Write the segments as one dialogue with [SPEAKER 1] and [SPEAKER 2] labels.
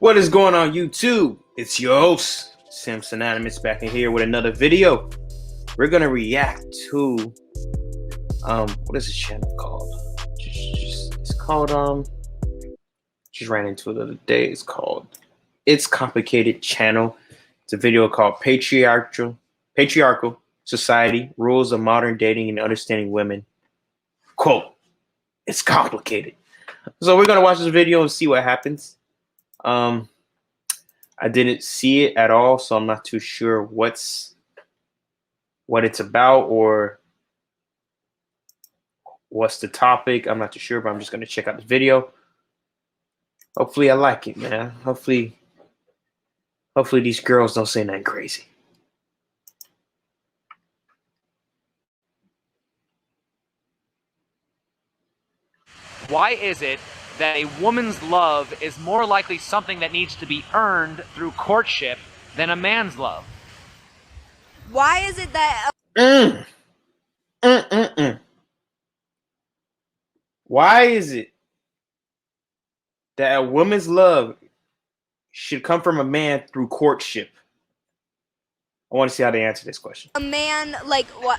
[SPEAKER 1] What is going on YouTube? It's your host, Simpson Anonymous, back in here with another video. We're gonna react to what is this channel called? It's called just ran into it the other day. It's called It's Complicated Channel. It's a video called Patriarchal Society, Rules of Modern Dating and Understanding Women. Quote, it's complicated. So we're gonna watch this video and see what happens. I didn't see it at all, so I'm not too sure what it's about or what's the topic. I'm not too sure, but I'm just gonna check out the video. Hopefully I like it, man. Hopefully these girls don't say nothing crazy.
[SPEAKER 2] Why is it that a woman's love is more likely something that needs to be earned through courtship than a man's love?
[SPEAKER 3] Why is it that
[SPEAKER 1] Why is it that a woman's love should come from a man through courtship? I want to see how they answer this question.
[SPEAKER 3] a man, like, what?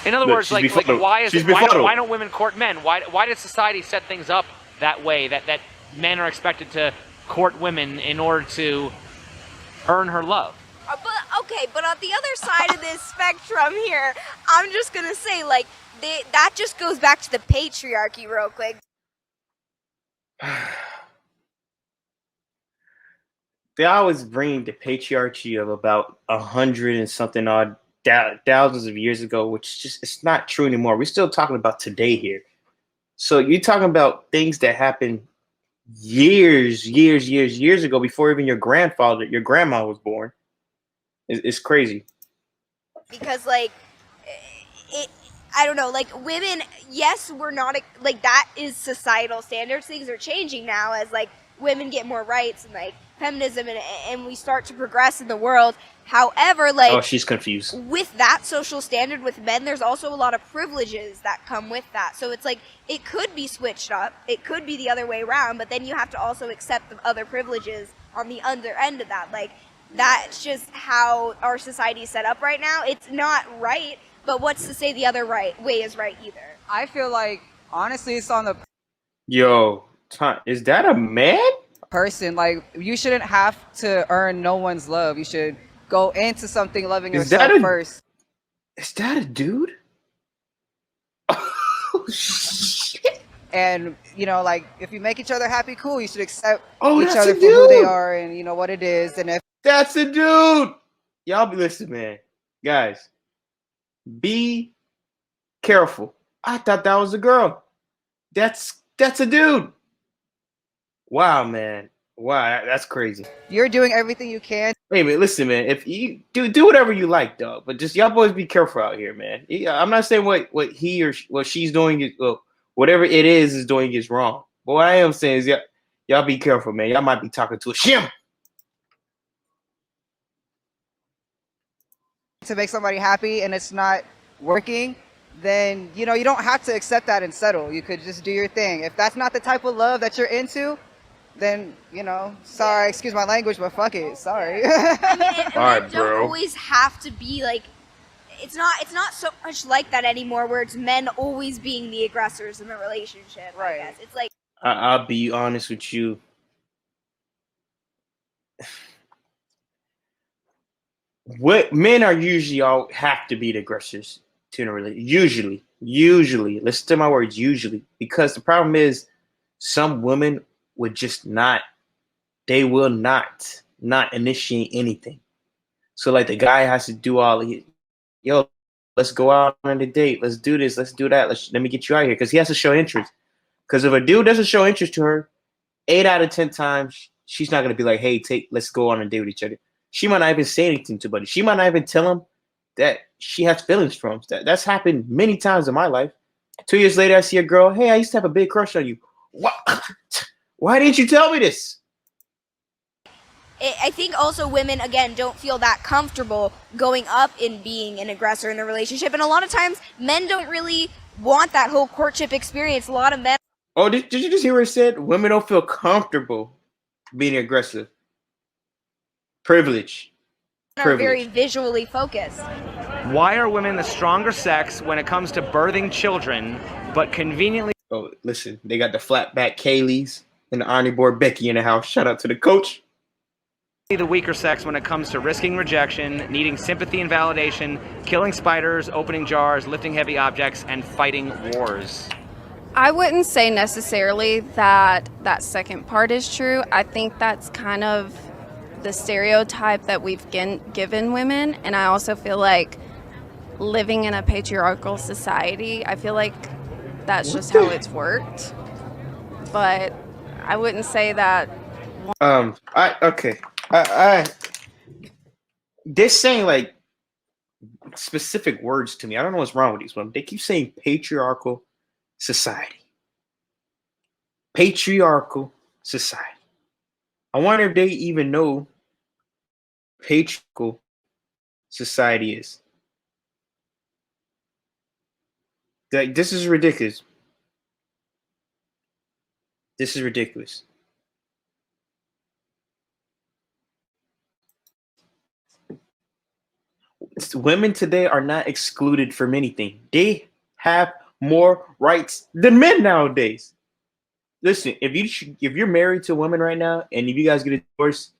[SPEAKER 2] In other
[SPEAKER 1] Look,
[SPEAKER 2] words,
[SPEAKER 1] she's
[SPEAKER 2] like
[SPEAKER 1] befuddled.
[SPEAKER 2] why is
[SPEAKER 1] She's
[SPEAKER 2] it, why
[SPEAKER 1] befuddled.
[SPEAKER 2] don't women court men? Why does society set things up that way, that men are expected to court women in order to earn her love?
[SPEAKER 3] But on the other side of this spectrum here, I'm just gonna say, like, that just goes back to the patriarchy real quick.
[SPEAKER 1] They always bring the patriarchy of about 100 and something odd thousands of years ago, which just it's not true anymore. We're still talking about today here. So you're talking about things that happened years ago before even your grandma was born. It's crazy.
[SPEAKER 3] Because, like, I don't know, like, women, yes, we're not, like, that is societal standards. Things are changing now as, like, women get more rights and, like, feminism and we start to progress in the world. However, like,
[SPEAKER 1] Oh, she's confused.
[SPEAKER 3] With that social standard with men, there's also a lot of privileges that come with that. So it's like, it could be switched up. It could be the other way around, but then you have to also accept the other privileges on the other end of that. Like, that's just how our society is set up right now. It's not right, but what's to say the other way is right either?
[SPEAKER 4] I feel like, honestly, it's on the
[SPEAKER 1] Yo, is that a man?
[SPEAKER 4] person. Like, you shouldn't have to earn no one's love. You should go into something loving yourself first.
[SPEAKER 1] Is that a dude? Oh, shit.
[SPEAKER 4] And, you know, like, if you make each other happy, cool. You should accept
[SPEAKER 1] Oh,
[SPEAKER 4] each
[SPEAKER 1] that's
[SPEAKER 4] other
[SPEAKER 1] a
[SPEAKER 4] for who they
[SPEAKER 1] dude.
[SPEAKER 4] are and, you know, what it is. And if
[SPEAKER 1] That's a dude. Y'all be listening, man. Guys, be careful. I thought that was a girl. That's a dude. Wow, man. Wow, that's crazy.
[SPEAKER 4] you're doing everything you can,
[SPEAKER 1] Wait a minute, listen, man. If you do whatever you like, dog, but just y'all boys be careful out here, man. I'm not saying what he or what she's doing is whatever it is doing is wrong. But what I am saying is y'all be careful, man. Y'all might be talking to a shim.
[SPEAKER 4] to make somebody happy and it's not working, then, you know, you don't have to accept that and settle. You could just do your thing. If that's not the type of love that you're into, then, you know, sorry, excuse my language, but fuck it. Sorry.
[SPEAKER 3] I mean,
[SPEAKER 1] All right,
[SPEAKER 3] men don't
[SPEAKER 1] bro.
[SPEAKER 3] always have to be like. It's not so much like that anymore, where it's men always being the aggressors in the relationship.
[SPEAKER 4] Right.
[SPEAKER 3] I guess it's like.
[SPEAKER 1] I'll be honest with you. What men are usually all have to be the aggressors to a relationship. Usually, listen to my words, usually, because the problem is some women would just not. They will not initiate anything. So like the guy has to do all of it. Yo, let's go out on a date. Let's do this. Let's do that. Let me get you out here because he has to show interest. Because if a dude doesn't show interest to her, 8 out of 10 times she's not gonna be like, "Hey, let's go on a date with each other." She might not even say anything to buddy. She might not even tell him that she has feelings for him. That's happened many times in my life. 2 years later, I see a girl. Hey, I used to have a big crush on you. What? Why didn't you tell me this?
[SPEAKER 3] I think also women, again, don't feel that comfortable going up in being an aggressor in the relationship, and a lot of times men don't really want that whole courtship experience. A lot of men.
[SPEAKER 1] Oh, did you just hear what it said? Women don't feel comfortable being aggressive. Privilege.
[SPEAKER 3] Are very
[SPEAKER 1] Privilege.
[SPEAKER 3] visually focused.
[SPEAKER 2] Why are women the stronger sex when it comes to birthing children, but conveniently
[SPEAKER 1] Oh, listen, they got the flat back Kaylee's and the ironing board Becky in the house. Shout out to the coach.
[SPEAKER 2] the weaker sex when it comes to risking rejection, needing sympathy and validation, killing spiders, opening jars, lifting heavy objects, and fighting wars?
[SPEAKER 5] I wouldn't say necessarily that that second part is true. I think that's kind of the stereotype that we've given women. And I also feel like living in a patriarchal society, I feel like that's just how it's worked. But I wouldn't say that.
[SPEAKER 1] They're saying like specific words to me. I don't know what's wrong with these women. They keep saying patriarchal society. Patriarchal society. I wonder if they even know patriarchal society is. Like, this is ridiculous. This is ridiculous. Women today are not excluded from anything. They have more rights than men nowadays. Listen, if you're married to a woman right now, and if you guys get a divorce,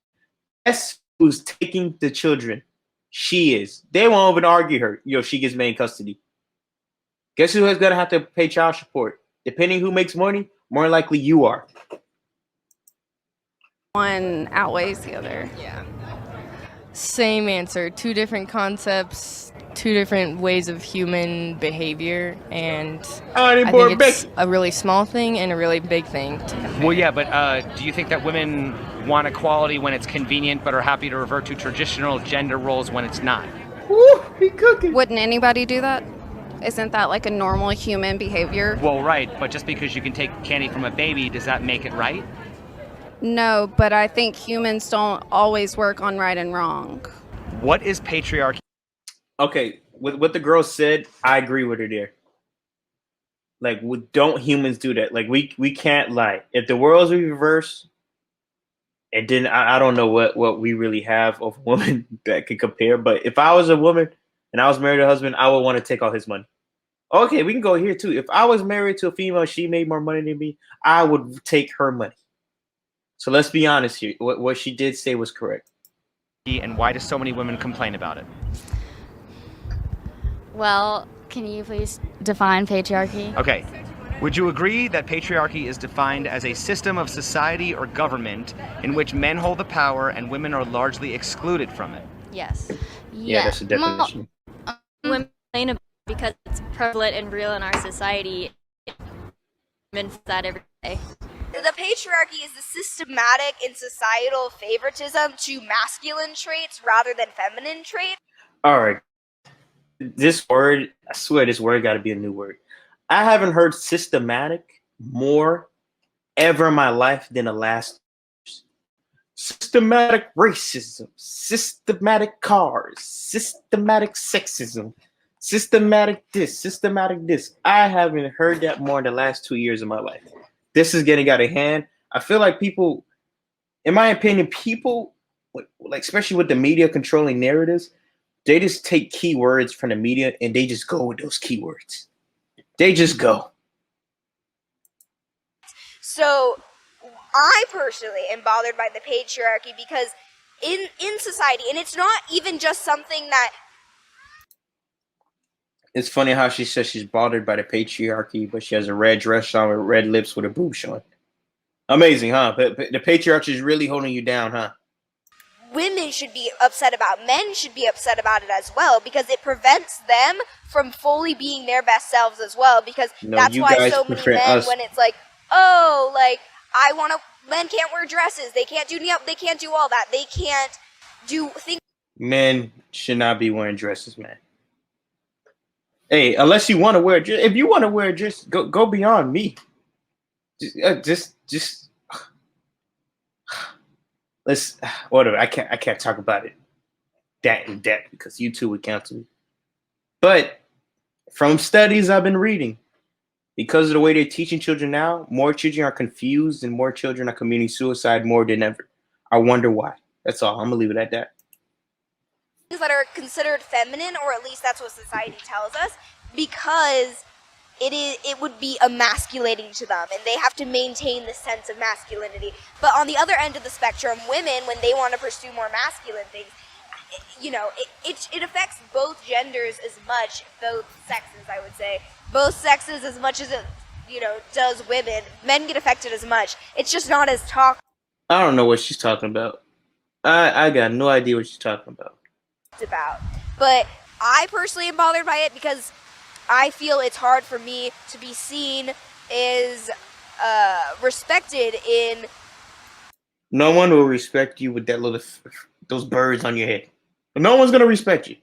[SPEAKER 1] guess who's taking the children? She is. They won't even argue her. She gets main custody. Guess who is gonna have to pay child support? Depending who makes money, more likely you are.
[SPEAKER 5] One outweighs the other.
[SPEAKER 6] Yeah. Same answer. Two different concepts, two different ways of human behavior, and I think it's a really small thing and a really big thing.
[SPEAKER 2] Well, yeah, but do you think that women want equality when it's convenient, but are happy to revert to traditional gender roles when it's not?
[SPEAKER 1] Woo, he cooking.
[SPEAKER 5] Wouldn't anybody do that? Isn't that like a normal human behavior?
[SPEAKER 2] Well, right, but just because you can take candy from a baby, does that make it right?
[SPEAKER 5] No, but I think humans don't always work on right and wrong.
[SPEAKER 2] What is patriarchy?
[SPEAKER 1] Okay, with what the girl said, I agree with her there. Like, don't humans do that? Like, we can't lie. If the world's reversed, and then I don't know what we really have of women that can compare. But if I was a woman and I was married to a husband, I would want to take all his money. Okay, we can go here too. If I was married to a female, she made more money than me, I would take her money. So let's be honest here. What she did say was correct.
[SPEAKER 2] And why do so many women complain about it?
[SPEAKER 7] Well, can you please define patriarchy?
[SPEAKER 2] Okay. Would you agree that patriarchy is defined as a system of society or government in which men hold the power and women are largely excluded from it?
[SPEAKER 7] Yes.
[SPEAKER 1] Yeah, that's the definition.
[SPEAKER 7] Women complain about it because it's prevalent and real in our society. Women face that every day.
[SPEAKER 3] The patriarchy is the systematic and societal favoritism to masculine traits rather than feminine traits.
[SPEAKER 1] All right. This word, I swear this word got to be a new word. I haven't heard systematic more ever in my life than the last years. Systematic racism, systematic cars, systematic sexism, systematic this. I haven't heard that more in the last 2 years of my life. This is getting out of hand. I feel like people, in my opinion, people, like especially with the media controlling narratives, they just take keywords from the media and they just go with those keywords. They just go.
[SPEAKER 3] So I personally am bothered by the patriarchy because in society, and it's not even just something that...
[SPEAKER 1] It's funny how she says she's bothered by the patriarchy, but she has a red dress on with red lips with her boobs showing. Amazing, huh? The patriarchy is really holding you down, huh?
[SPEAKER 3] Women should be upset about, men should be upset about it as well, because it prevents them from fully being their best selves as well, because that's why so many men, when it's like, oh, like, men can't wear dresses, they can't do all that, they can't do things. Men
[SPEAKER 1] should not be wearing dresses, man. Hey, unless you want to wear a dress, if you want to wear a dress, go beyond me. Just let's whatever. I can't talk about it that in depth because you two would cancel me. But from studies I've been reading, Because of the way they're teaching children now, more children are confused and more children are committing suicide more than ever. I wonder why. That's all. I'm gonna leave it at that.
[SPEAKER 3] Things that are considered feminine, or at least that's what society tells us, because it would be emasculating to them, and they have to maintain the sense of masculinity. But on the other end of the spectrum, women, when they want to pursue more masculine things, it affects both genders as much, both sexes, I would say, both sexes as much as it, does women. Men get affected as much. It's just not as talked
[SPEAKER 1] I don't know what she's talking about. I got no idea what she's talking about.
[SPEAKER 3] about. But I personally am bothered by it because I feel it's hard for me to be seen as respected in.
[SPEAKER 1] No one will respect you with those birds on your head. No one's gonna respect you.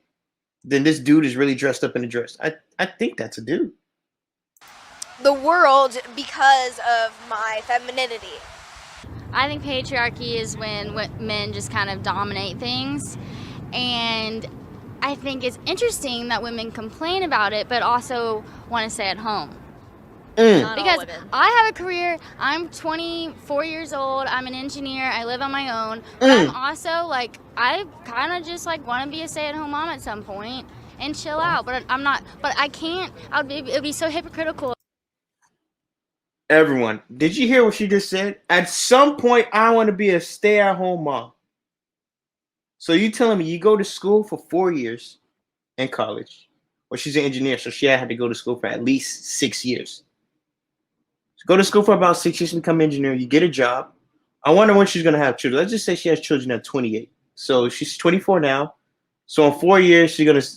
[SPEAKER 1] Then this dude is really dressed up in a dress. I think that's a dude.
[SPEAKER 3] The world because of my femininity.
[SPEAKER 7] I think patriarchy is when men just kind of dominate things, and I think it's interesting that women complain about it but also want to stay at home. Because I have a career, I'm 24 years old, I'm an engineer, I live on my own, but I'm also I kind of just want to be a stay-at-home mom at some point and chill out, but I'm not, but I can't, it would be so hypocritical.
[SPEAKER 1] Everyone, did you hear what she just said? At some point, I want to be a stay-at-home mom. So you telling me you go to school for 4 years in college? Well, she's an engineer, so she had to go to school for at least 6 years. So go to school for about 6 years to become an engineer. You get a job. I wonder when she's going to have children. Let's just say she has children at 28. So she's 24 now. So in 4 years, she's going to...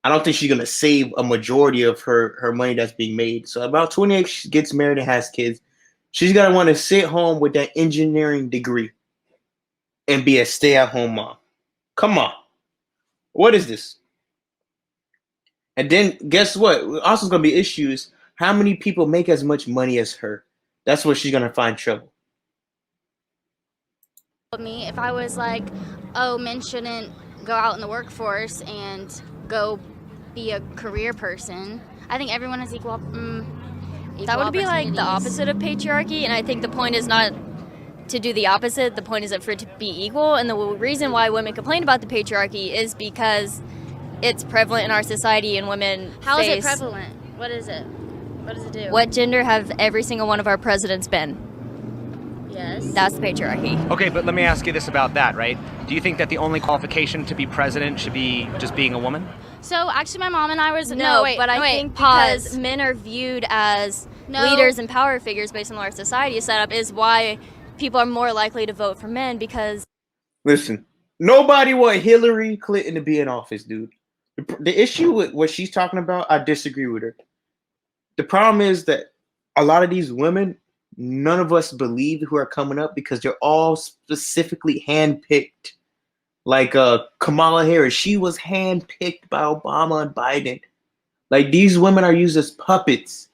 [SPEAKER 1] I don't think she's going to save a majority of her money that's being made. So about 28, she gets married and has kids. She's going to want to sit home with that engineering degree and be a stay-at-home mom. Come on. What is this? And then guess what? Also going to be issues. How many people make as much money as her? That's where she's going to find trouble.
[SPEAKER 7] Me, if I was men shouldn't go out in the workforce and go be a career person, I think everyone is equal.
[SPEAKER 8] That would be the opposite of patriarchy, and I think the point is not to do the opposite. The point is for it to be equal, and the reason why women complain about the patriarchy is because it's prevalent in our society, and women
[SPEAKER 7] How is it prevalent? What is it? What does it do?
[SPEAKER 8] What gender have every single one of our presidents been?
[SPEAKER 7] Yes.
[SPEAKER 8] That's the patriarchy.
[SPEAKER 2] Okay, but let me ask you this about that, right? Do you think that the only qualification to be president should be just being a woman?
[SPEAKER 7] So actually, my mom and I was
[SPEAKER 8] but I think because men are viewed as leaders and power figures based on our society setup is why people are more likely to vote for men, because...
[SPEAKER 1] Listen, nobody want Hillary Clinton to be in office, dude. The issue with what she's talking about, I disagree with her. The problem is that a lot of these women, none of us believe who are coming up because they're all specifically handpicked. Like Kamala Harris, she was handpicked by Obama and Biden. These women are used as puppets.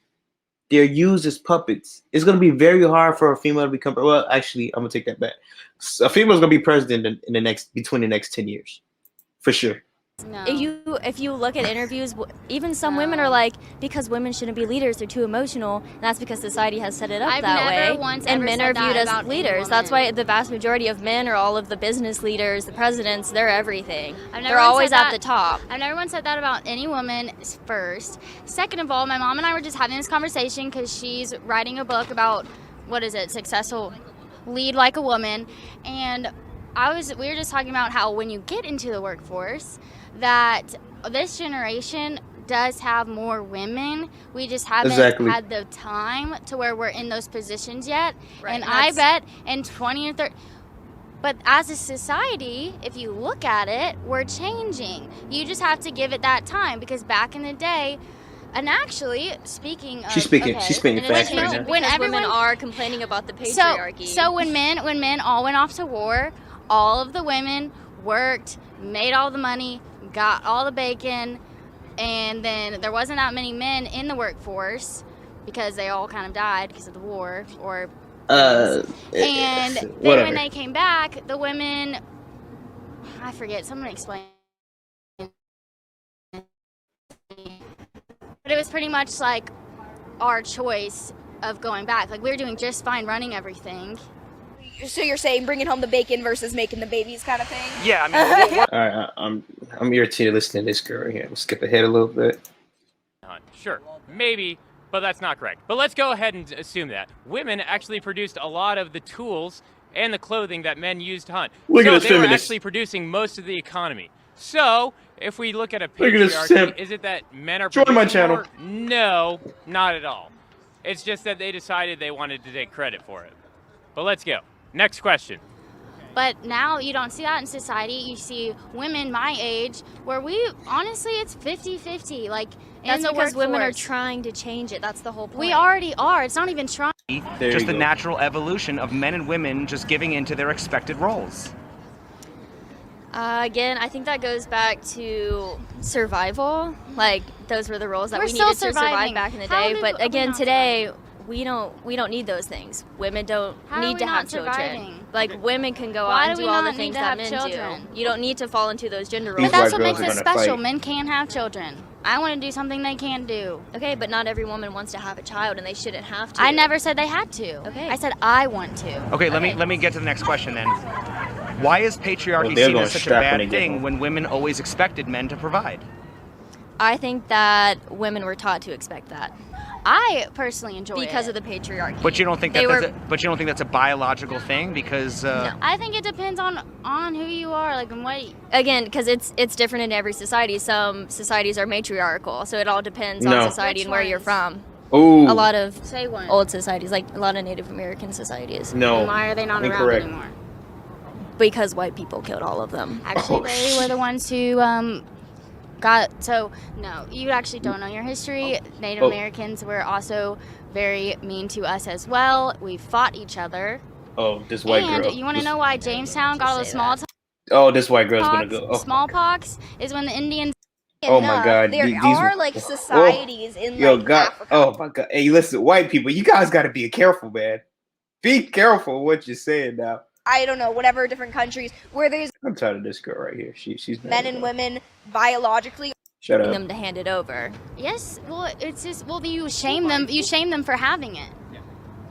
[SPEAKER 1] They're used as puppets. It's going to be very hard for a female to become. Well, actually, I'm gonna take that back. A female is going to be president between the next 10 years, for sure.
[SPEAKER 7] No.
[SPEAKER 8] If you look at interviews, even some women are because women shouldn't be leaders, they're too emotional, and that's because society has set it up that way. And men are viewed as leaders. That's why the vast majority of men are all of the business leaders, the presidents, they're everything. They're always at the top.
[SPEAKER 7] I've never once said that about any woman, first. Second of all, my mom and I were just having this conversation because she's writing a book about, successful lead like a woman, and we were just talking about how when you get into the workforce, that this generation does have more women. We just haven't had the time to where we're in those positions yet. Right. And I bet in 20 or 30... But as a society, if you look at it, we're changing. You just have to give it that time, because back in the day... And actually, speaking of...
[SPEAKER 1] She's speaking facts right now.
[SPEAKER 8] When women are complaining about the patriarchy.
[SPEAKER 7] So when men all went off to war, all of the women worked, made all the money, got all the bacon, and then there wasn't that many men in the workforce because they all kind of died because of the war, and then when they came back, the women, I forget, someone explained, but it was pretty much our choice of going back. Like, we're doing just fine running everything.
[SPEAKER 3] So you're saying bringing home the bacon versus making the babies kind of thing?
[SPEAKER 2] Yeah, I mean,
[SPEAKER 1] All right, I'm irritated listening to this girl right here. We'll skip ahead a little bit.
[SPEAKER 9] Sure, maybe, but that's not correct. But let's go ahead and assume that women actually produced a lot of the tools and the clothing that men used to hunt.
[SPEAKER 1] Look at
[SPEAKER 9] so
[SPEAKER 1] this
[SPEAKER 9] they were
[SPEAKER 1] feminist.
[SPEAKER 9] actually producing most of the economy. So if we look at a
[SPEAKER 1] Look at this
[SPEAKER 9] patriarchy,
[SPEAKER 1] simp.
[SPEAKER 9] is it that men are
[SPEAKER 1] Join my
[SPEAKER 9] producing
[SPEAKER 1] channel.
[SPEAKER 9] more? No, not at all. It's just that they decided they wanted to take credit for it. But let's go. Next question.
[SPEAKER 7] But now you don't see that in society. You see women my age where honestly, it's 50-50. Like,
[SPEAKER 8] That's
[SPEAKER 7] in the
[SPEAKER 8] because women are
[SPEAKER 7] workforce.
[SPEAKER 8] trying to change it. That's the whole point.
[SPEAKER 7] We already are. It's not even trying.
[SPEAKER 1] There
[SPEAKER 2] just
[SPEAKER 1] you
[SPEAKER 2] the
[SPEAKER 1] go.
[SPEAKER 2] natural evolution of men and women just giving into their expected roles.
[SPEAKER 8] Again, I think that goes back to survival. Like, those were the roles that
[SPEAKER 7] We're
[SPEAKER 8] we
[SPEAKER 7] still
[SPEAKER 8] needed to survive
[SPEAKER 7] surviving.
[SPEAKER 8] back in the
[SPEAKER 7] How
[SPEAKER 8] day.
[SPEAKER 7] did
[SPEAKER 8] But
[SPEAKER 7] we
[SPEAKER 8] again,
[SPEAKER 7] not
[SPEAKER 8] today, we don't need those things. Women don't
[SPEAKER 7] How are
[SPEAKER 8] need
[SPEAKER 7] we
[SPEAKER 8] to
[SPEAKER 7] not
[SPEAKER 8] have children.
[SPEAKER 7] surviving?
[SPEAKER 8] Like, women can go
[SPEAKER 7] Why
[SPEAKER 8] out and
[SPEAKER 7] do
[SPEAKER 8] do
[SPEAKER 7] we
[SPEAKER 8] all the
[SPEAKER 7] not need
[SPEAKER 8] things
[SPEAKER 7] to
[SPEAKER 8] that
[SPEAKER 7] have
[SPEAKER 8] men
[SPEAKER 7] children?
[SPEAKER 8] do. You don't need to fall into those gender
[SPEAKER 1] These
[SPEAKER 8] roles.
[SPEAKER 7] But that's
[SPEAKER 1] white
[SPEAKER 7] what
[SPEAKER 1] girls
[SPEAKER 7] makes
[SPEAKER 1] are
[SPEAKER 7] it
[SPEAKER 1] gonna
[SPEAKER 7] special.
[SPEAKER 1] fight.
[SPEAKER 7] Men can have children. I want to do something they can't do.
[SPEAKER 8] Okay, but not every woman wants to have a child, and they shouldn't have to.
[SPEAKER 7] I never said they had to.
[SPEAKER 8] Okay.
[SPEAKER 7] I said I want to.
[SPEAKER 2] Okay, let me get to the next question then. Why is patriarchy
[SPEAKER 1] Well, they're
[SPEAKER 2] seen
[SPEAKER 1] gonna
[SPEAKER 2] as such a
[SPEAKER 1] strap when
[SPEAKER 2] bad
[SPEAKER 1] they get
[SPEAKER 2] thing
[SPEAKER 1] home.
[SPEAKER 2] when women always expected men to provide?
[SPEAKER 8] I think that women were taught to expect that
[SPEAKER 7] I personally enjoy
[SPEAKER 8] because
[SPEAKER 7] it.
[SPEAKER 8] of the patriarchy.
[SPEAKER 2] But you don't think
[SPEAKER 8] They
[SPEAKER 2] that
[SPEAKER 8] were-
[SPEAKER 2] but you don't think that's a biological thing because
[SPEAKER 7] I think it depends on who you are, like, and what.
[SPEAKER 8] Again, because it's different in every society. Some societies are matriarchal, so it all depends
[SPEAKER 1] No.
[SPEAKER 8] on society
[SPEAKER 7] Which
[SPEAKER 8] and where you're
[SPEAKER 7] ones?
[SPEAKER 8] from.
[SPEAKER 1] Ooh.
[SPEAKER 8] A lot of
[SPEAKER 7] Say one.
[SPEAKER 8] old societies, like a lot of Native American societies,
[SPEAKER 1] No.
[SPEAKER 7] And why are they not
[SPEAKER 1] Incorrect.
[SPEAKER 7] around anymore?
[SPEAKER 8] because white people killed all of them.
[SPEAKER 7] Actually,
[SPEAKER 1] Oh,
[SPEAKER 7] they were the ones who got. So no, you actually don't know your history. Native
[SPEAKER 1] Oh.
[SPEAKER 7] Americans were also very mean to us as well. We fought each other.
[SPEAKER 1] Oh, this white
[SPEAKER 7] and
[SPEAKER 1] girl.
[SPEAKER 7] you want to
[SPEAKER 1] This-
[SPEAKER 7] know why Jamestown got all the
[SPEAKER 8] Say
[SPEAKER 7] small
[SPEAKER 1] Oh, this white girl's gonna go. Oh,
[SPEAKER 7] smallpox is when the Indians.
[SPEAKER 1] Oh my
[SPEAKER 3] Enough,
[SPEAKER 1] God,
[SPEAKER 3] there
[SPEAKER 1] these
[SPEAKER 3] are
[SPEAKER 1] were-
[SPEAKER 3] like
[SPEAKER 1] oh,
[SPEAKER 3] societies in
[SPEAKER 1] yo,
[SPEAKER 3] like
[SPEAKER 1] God.
[SPEAKER 3] Africa.
[SPEAKER 1] Oh my God. Hey, listen, white people, you guys got to be careful, man. Be careful what you're saying now.
[SPEAKER 3] I don't know, whatever different countries where there's
[SPEAKER 1] I'm tired of this girl right here. She's
[SPEAKER 3] men and women biologically.
[SPEAKER 1] Shut up.
[SPEAKER 8] Them to hand it over.
[SPEAKER 7] Yes, well, it's just you shame them. You shame them for having it.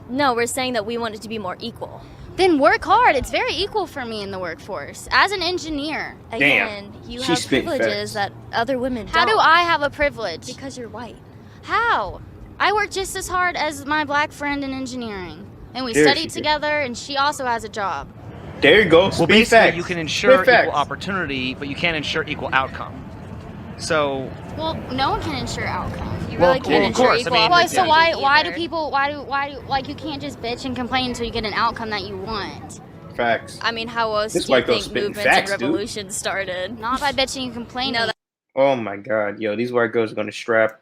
[SPEAKER 8] No, we're saying that we want it to be more equal.
[SPEAKER 7] Then work hard. It's very equal for me in the workforce as an engineer.
[SPEAKER 8] Again, you
[SPEAKER 1] She
[SPEAKER 8] have
[SPEAKER 1] spit
[SPEAKER 8] privileges
[SPEAKER 1] facts.
[SPEAKER 8] that other women
[SPEAKER 7] How
[SPEAKER 8] don't.
[SPEAKER 7] do I have a privilege?
[SPEAKER 8] Because you're white.
[SPEAKER 7] How? I work just as hard as my black friend in engineering, and we
[SPEAKER 1] There she
[SPEAKER 7] studied
[SPEAKER 1] is.
[SPEAKER 7] together, and she also has a job.
[SPEAKER 1] There you go.
[SPEAKER 2] well,
[SPEAKER 1] Speak
[SPEAKER 2] basically
[SPEAKER 1] facts.
[SPEAKER 2] you can ensure
[SPEAKER 1] Spit facts.
[SPEAKER 2] equal opportunity, but you can't ensure equal outcome. So
[SPEAKER 7] Well, no one can ensure outcome.
[SPEAKER 8] You
[SPEAKER 2] Well,
[SPEAKER 8] really
[SPEAKER 2] well,
[SPEAKER 8] can't
[SPEAKER 2] of
[SPEAKER 8] ensure
[SPEAKER 2] course, I
[SPEAKER 8] equal
[SPEAKER 2] mean-
[SPEAKER 7] Why? So
[SPEAKER 8] opportunity
[SPEAKER 7] why do
[SPEAKER 8] either.
[SPEAKER 7] people? Why do like you can't just bitch and complain until you get an outcome that you want?
[SPEAKER 1] Facts.
[SPEAKER 8] I mean, how else
[SPEAKER 1] This
[SPEAKER 8] do you
[SPEAKER 1] white girl's
[SPEAKER 8] think
[SPEAKER 1] spitting
[SPEAKER 8] movements
[SPEAKER 1] facts,
[SPEAKER 8] and
[SPEAKER 1] dude.
[SPEAKER 8] revolutions started?
[SPEAKER 7] Not by bitching and complaining.
[SPEAKER 8] No,
[SPEAKER 1] Oh my God, yo, these white girls are gonna strap.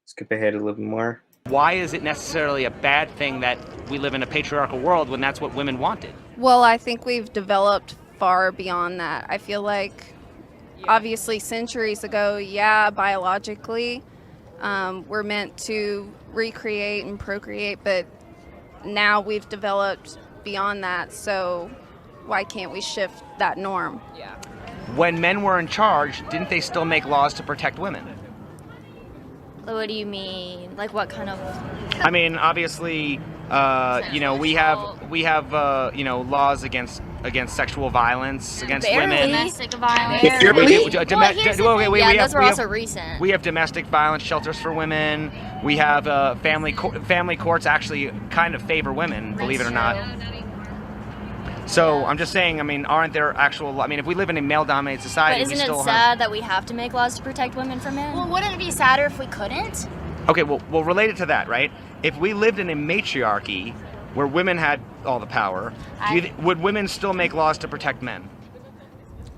[SPEAKER 1] Skip ahead a little bit more.
[SPEAKER 2] why is it necessarily a bad thing that we live in a patriarchal world when that's what women wanted?
[SPEAKER 5] Well, I think we've developed far beyond that. I feel like, obviously, centuries ago, yeah, biologically, we're meant to recreate and procreate, but now we've developed beyond that, so why can't we shift that norm?
[SPEAKER 2] When men were in charge, didn't they still make laws to protect women?
[SPEAKER 8] what do you mean? Like, what kind of?
[SPEAKER 2] I mean, obviously, you know, we have you know, laws against sexual violence against
[SPEAKER 8] Barely.
[SPEAKER 2] women.
[SPEAKER 7] Domestic violence.
[SPEAKER 1] Barely?
[SPEAKER 2] We-
[SPEAKER 1] Well,
[SPEAKER 7] here's the
[SPEAKER 2] okay,
[SPEAKER 7] thing.
[SPEAKER 2] we
[SPEAKER 8] Yeah,
[SPEAKER 2] have-
[SPEAKER 8] those were
[SPEAKER 2] we
[SPEAKER 8] also
[SPEAKER 2] have-
[SPEAKER 8] recent.
[SPEAKER 2] We have domestic violence shelters for women. We have family courts actually kind of favor women, believe it or not. So I'm just saying, I mean, aren't there actual? I mean, if we live in a male-dominated society,
[SPEAKER 8] But
[SPEAKER 2] we
[SPEAKER 8] isn't
[SPEAKER 2] still
[SPEAKER 8] it
[SPEAKER 2] have.
[SPEAKER 8] sad that we have to make laws to protect women from men?
[SPEAKER 7] Well, wouldn't it be sadder if we couldn't?
[SPEAKER 2] Okay, well, related to that, right? If we lived in a matriarchy where women had all the power, would women still make laws to protect men?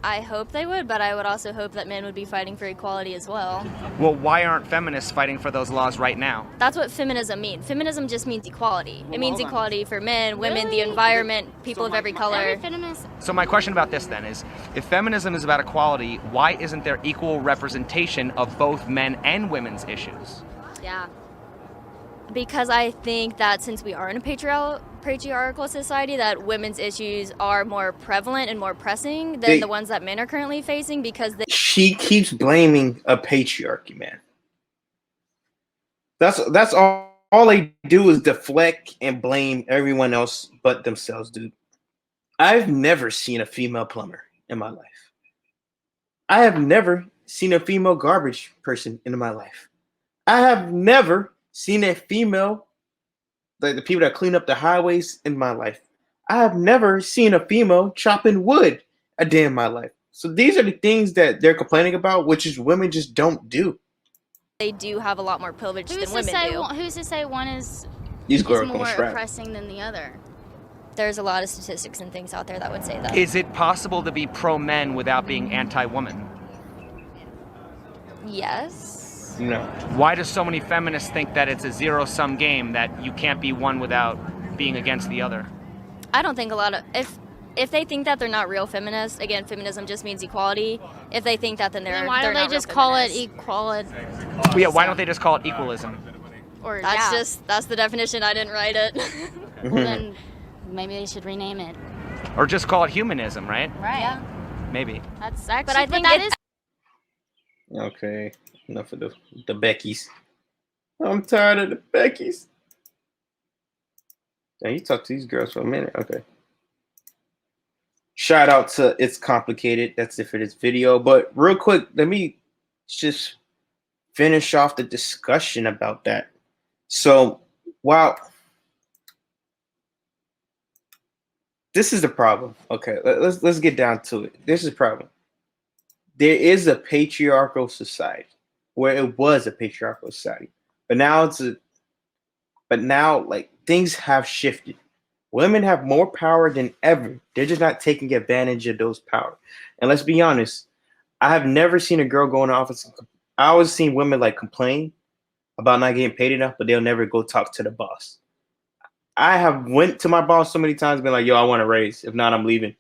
[SPEAKER 8] I hope they would, but I would also hope that men would be fighting for equality as well.
[SPEAKER 2] Well, why aren't feminists fighting for those laws right now?
[SPEAKER 8] That's what feminism means. Feminism just means equality. It means
[SPEAKER 2] hold on.
[SPEAKER 8] equality for men, women, the
[SPEAKER 7] Really?
[SPEAKER 8] environment, people of every color.
[SPEAKER 7] Every feminist.
[SPEAKER 2] So my question about this then is, if feminism is about equality, why isn't there equal representation of both men and women's issues?
[SPEAKER 8] Yeah. Because I think that since we are in a patriarchal society, that women's issues are more prevalent and more pressing than the ones that men are currently facing because they
[SPEAKER 1] She keeps blaming a patriarchy, man. That's all they do is deflect and blame everyone else but themselves, dude. I've never seen a female plumber in my life. I have never seen a female garbage person in my life. I have never seen a female, like the people that clean up the highways in my life. I have never seen a female chopping wood a day in my life. So these are the things that they're complaining about, which is women just don't do.
[SPEAKER 8] They do have a lot more privilege than women do.
[SPEAKER 7] Who's to say one is
[SPEAKER 1] These girls
[SPEAKER 7] more oppressing than the other?
[SPEAKER 8] There's a lot of statistics and things out there that would say that.
[SPEAKER 2] Is it possible to be pro-men without being anti-woman?
[SPEAKER 8] Yes.
[SPEAKER 1] No.
[SPEAKER 2] Why do so many feminists think that it's a zero-sum game, that you can't be one without being against the other?
[SPEAKER 8] I don't think a lot of if they think that they're not real feminists, again, feminism just means equality. If they think that, then
[SPEAKER 7] Then why don't they just call it equality?
[SPEAKER 2] Yeah, why don't they just call it equalism?
[SPEAKER 7] Or
[SPEAKER 8] That's the definition. I didn't write it.
[SPEAKER 7] Well, then maybe they should rename it.
[SPEAKER 2] Or just call it humanism, right?
[SPEAKER 7] Right. Yeah.
[SPEAKER 2] Maybe.
[SPEAKER 7] That's actually.
[SPEAKER 8] But I think
[SPEAKER 7] that is.
[SPEAKER 1] Okay, enough of the Beckys. I'm tired of the Beckys. Yeah, you talk to these girls for a minute. Okay. Shout out to It's Complicated. That's it for this video. But real quick, let me just finish off the discussion about that. So, wow. This is the problem. Okay, let's get down to it. This is the problem. There is a patriarchal society, where it was a patriarchal society, but now like things have shifted. Women have more power than ever. They're just not taking advantage of those power. And let's be honest, I have never seen a girl go in the office. I always seen women like complain about not getting paid enough, but they'll never go talk to the boss. I have went to my boss so many times, been like, yo, I want a raise. If not, I'm leaving.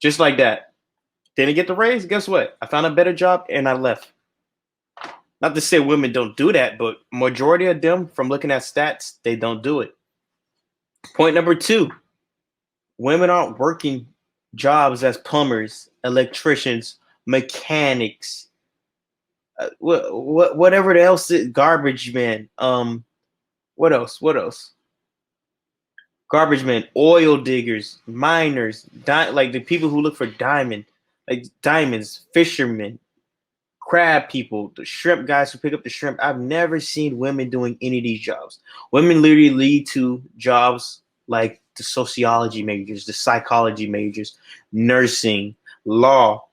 [SPEAKER 1] Just like that. Didn't get the raise. Guess what? I found a better job and I left. Not to say women don't do that, but majority of them, from looking at stats, they don't do it. Point number 2, women aren't working jobs as plumbers, electricians, mechanics, whatever else, garbage men. What else? Garbage men, oil diggers, miners, like the people who look for diamonds, fishermen, crab people, the shrimp guys who pick up the shrimp. I've never seen women doing any of these jobs. Women literally lead to jobs like the sociology majors, the psychology majors, nursing, law.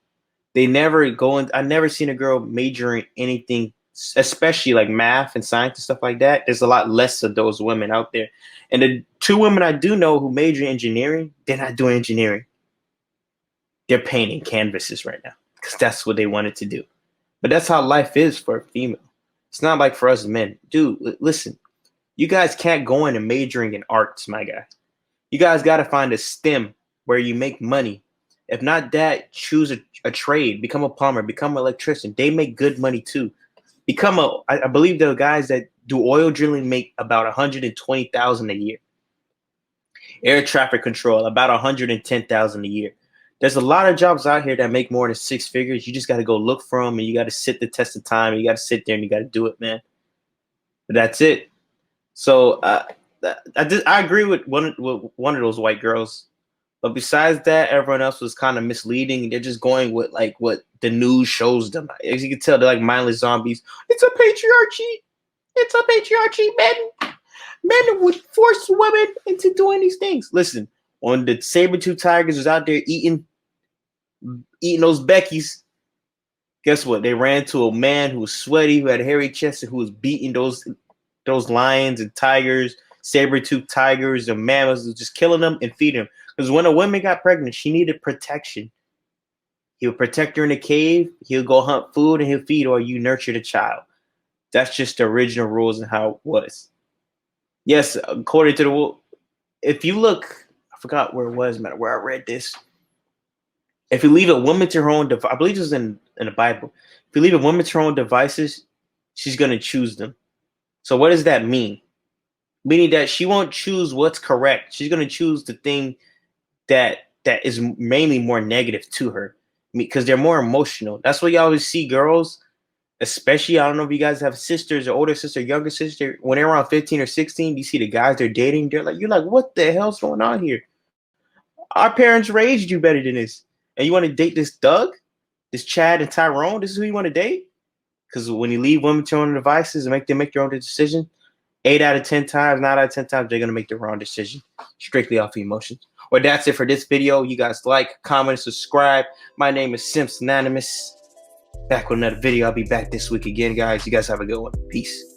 [SPEAKER 1] They never go in. I've never seen a girl majoring anything, especially like math and science and stuff like that. There's a lot less of those women out there. And the 2 women I do know who major in engineering, they're not doing engineering. They're painting canvases right now because that's what they wanted to do. But that's how life is for a female. It's not like for us men. Dude, listen, you guys can't go in and majoring in arts, my guy. You guys got to find a STEM where you make money. If not that, choose a trade, become a plumber, become an electrician. They make good money too. I believe the guys that do oil drilling make about $120,000 a year. Air traffic control, about $110,000 a year. There's a lot of jobs out here that make more than 6 figures. You just got to go look for them, and you got to sit the test of time. And you got to sit there and you got to do it, man. But that's it. So I agree with one of those white girls. But besides that, everyone else was kind of misleading. They're just going with like what the news shows them. As you can tell, they're like mindless zombies. It's a patriarchy. It's a patriarchy. Men would force women into doing these things. Listen, when the saber-tooth tigers was out there eating those Beckys, guess what? They ran to a man who was sweaty, who had a hairy chest, and who was beating those lions and tigers, saber-tooth tigers and mammoths, was just killing them and feeding them. Because when a woman got pregnant, she needed protection. He would protect her in a cave. He'll go hunt food and he'll feed her, or you nurture the child. That's just the original rules and how it was. Yes, according to the rule, if you look, I forgot where it was, man, where I read this. If you leave a woman to her own device, I believe this is in the Bible. If you leave a woman to her own devices, she's going to choose them. So what does that mean? Meaning that she won't choose what's correct. She's going to choose the thing that is mainly more negative to her, because they're more emotional. That's why you always see girls Especially, I don't know if you guys have sisters or older sister, younger sister. When they're around 15 or 16, you see the guys they're dating. You're like, what the hell's going on here? Our parents raised you better than this, and you want to date this Doug, this Chad and Tyrone? This is who you want to date? Because when you leave women to their own devices and make them make their own decision, 8 out of 10 times, 9 out of 10 times, they're gonna make the wrong decision, strictly off of emotions. Well, that's it for this video. You guys like, comment, subscribe. My name is Simps Anonymous. Back with another video. I'll be back this week again, guys. You guys have a good one. Peace.